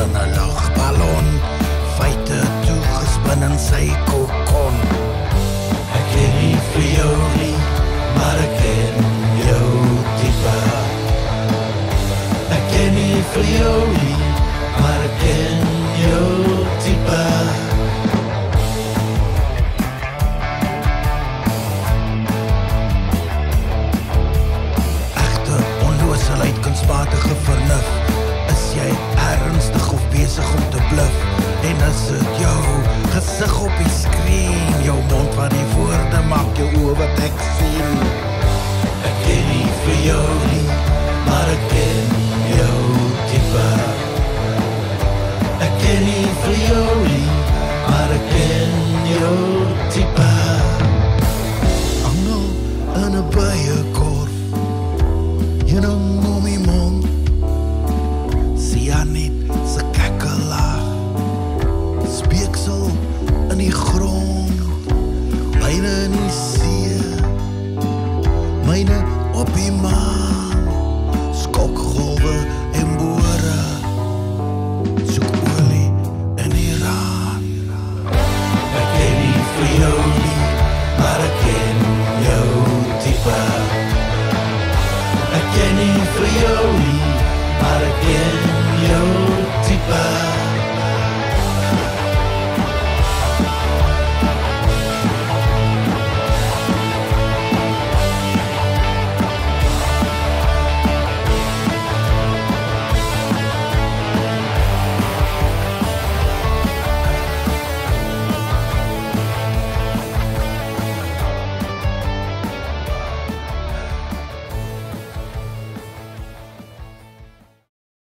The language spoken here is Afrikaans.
in 'n lugballon, feite toegespin in sy kokon. Ek ken nie vir jou nie, maar ek ken jou tipe. Ek ken nie vir jou nie, maar ek ken jou tipe. Kunsmatige vernuf, is jy ernstig of besig om te bluf? En is dit jou gesig op die skreen, jou mond wat die woorde maak, jou oë wat ek sien? Ek ken nie vir jou nie, maar ek ken jou tipe. Ek ken nie vir jou nie, maar ek ken jou tipe. Angel in 'n bijenkorf, jy nou noem my mond, sien jy niet